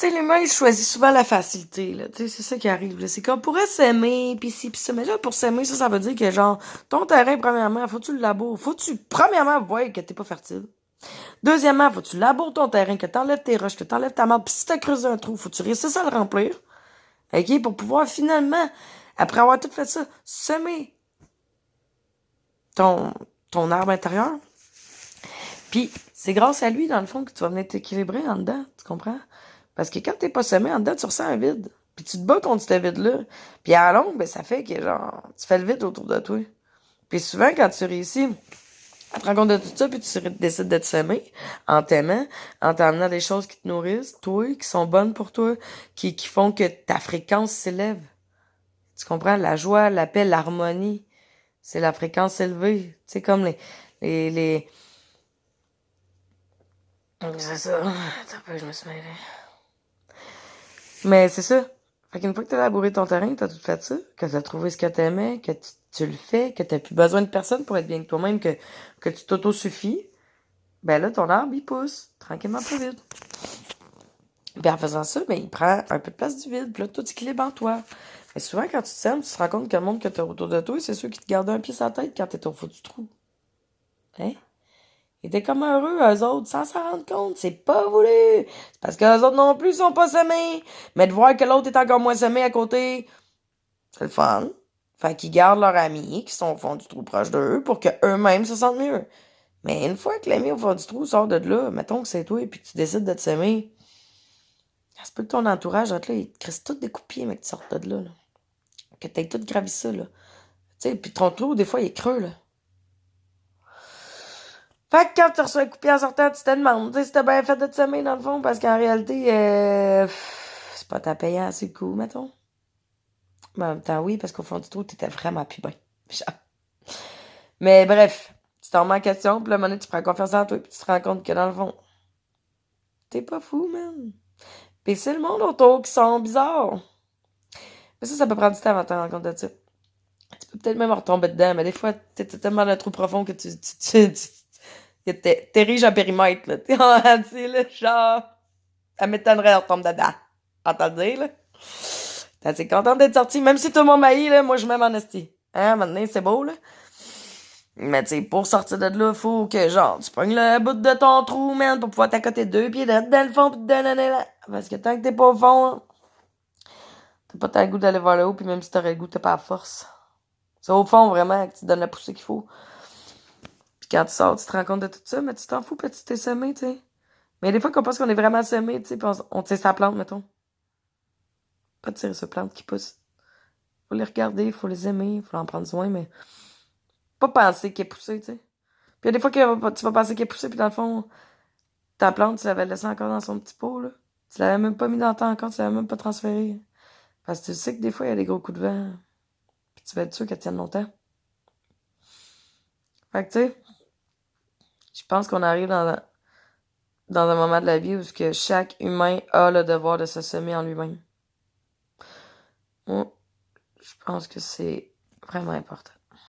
Tu sais, l'humain, il choisit souvent la facilité, là. Tu sais, c'est ça qui arrive, là. C'est qu'on pourrait s'aimer, pis ci, pis ça. Mais là, pour s'aimer, ça veut dire que, genre, ton terrain, premièrement, faut que tu le laboures. Faut que tu, premièrement, voir que t'es pas fertile. Deuxièmement, faut que tu laboures ton terrain, que t'enlèves tes roches, que t'enlèves ta marde. Pis si t'as creusé un trou, faut que tu réussisses à le remplir. OK? Pour pouvoir, finalement, après avoir tout fait ça, semer ton, ton arbre intérieur. Puis c'est grâce à lui, dans le fond, que tu vas venir t'équilibrer en dedans, tu comprends? Parce que quand t'es pas semé en dedans, tu ressens un vide. Puis tu te bats contre ce vide-là. Puis à la longue, ben, ça fait que, genre, tu fais le vide autour de toi. Puis souvent, quand tu réussis à te rendre compte de tout ça, puis tu décides de te semer en t'aimant, en t'emmenant des choses qui te nourrissent, toi, qui sont bonnes pour toi, qui font que ta fréquence s'élève. Tu comprends? La joie, la paix, l'harmonie, c'est la fréquence élevée. Tu sais, comme les... C'est ça. Attends un peu, je me suis mêlée. Mais c'est ça. Fait qu'une fois que t'as labouré ton terrain, que t'as tout fait ça, que t'as trouvé ce que t'aimais, que tu le fais, que t'as plus besoin de personne pour être bien avec toi-même, que tu t'auto-suffis, ben là, ton arbre, il pousse, tranquillement pas vite. Puis en faisant ça, ben il prend un peu de place du vide, puis là, tout équilibre en toi. Mais souvent, quand tu te sèmes, tu te rends compte que le monde que t'as autour de toi, c'est ceux qui te gardent un pied sur la tête quand t'es au fond du trou. Hein? Ils étaient comme heureux, eux autres, sans s'en rendre compte. C'est pas voulu. C'est parce que eux autres non plus sont pas semés. Mais de voir que l'autre est encore moins semé à côté, c'est le fun. Fait qu'ils gardent leurs amis qui sont au fond du trou proche d'eux pour qu'eux-mêmes se sentent mieux. Mais une fois que l'ami au fond du trou sort de là, mettons que c'est toi et puis tu décides de te semer, ça se peut que ton entourage, là, il te crisse tout des coups de pied, mais que tu sortes de là, là. Que t'aies tout gravi ça, là. Tu sais, puis ton trou, des fois, il est creux, là. Fait que quand tu reçois un coup de pied en sortant, tu te demandes, tu sais, si t'as bien fait de te semer, dans le fond, parce qu'en réalité, c'est pas ta payant assez le coup, mettons. Mais en même temps, oui, parce qu'au fond du trou, t'étais vraiment plus bien. Mais bref, tu t'en remets en question, puis là, à un moment donné, tu prends confiance en toi, puis tu te rends compte que dans le fond, t'es pas fou, man. Pis c'est le monde autour qui sont bizarres. Mais ça peut prendre du temps avant de te rendre compte de ça. Tu peux peut-être même retomber dedans, mais des fois, t'es tellement dans un trou profond que que t'ériges un périmètre, là. Tu sais, là, genre, ça m'étonnerait de retomber dedans. Entends le dire, là. T'es assez contente d'être sortie, même si tout le monde m'haït, là, moi, je m'aime en esti. Hein, maintenant, c'est beau, là. Mais tu sais, pour sortir de là, faut que, genre, tu pognes le bout de ton trou, man, pour pouvoir t'accoter deux pieds dans le fond, pis là. Parce que tant que t'es pas au fond, t'as pas tant le goût d'aller vers le haut, pis même si t'aurais le goût, t'as pas la force. C'est au fond, vraiment, que tu donnes la poussée qu'il faut. Puis quand tu sors, tu te rends compte de tout ça, mais tu t'en fous, pis tu t'es semé, tu sais. Mais des fois qu'on pense qu'on est vraiment semé, tu sais, pis on tire sa plante, mettons. Pas tirer sa plante qui pousse. Faut les regarder, faut les aimer, faut en prendre soin, mais pas penser qu'elle est poussée, tu sais. Puis il y a des fois que tu vas penser qu'elle est poussée, puis dans le fond, ta plante, tu l'avais laissée encore dans son petit pot, là. Tu l'avais même pas mis dans le temps encore, tu l'avais même pas transféré. Parce que tu sais que des fois, il y a des gros coups de vent. Puis tu vas être sûr qu'elle tienne longtemps. Fait que tu sais, je pense qu'on arrive dans un moment de la vie où ce que chaque humain a le devoir de se semer en lui-même. Moi, je pense que c'est vraiment important.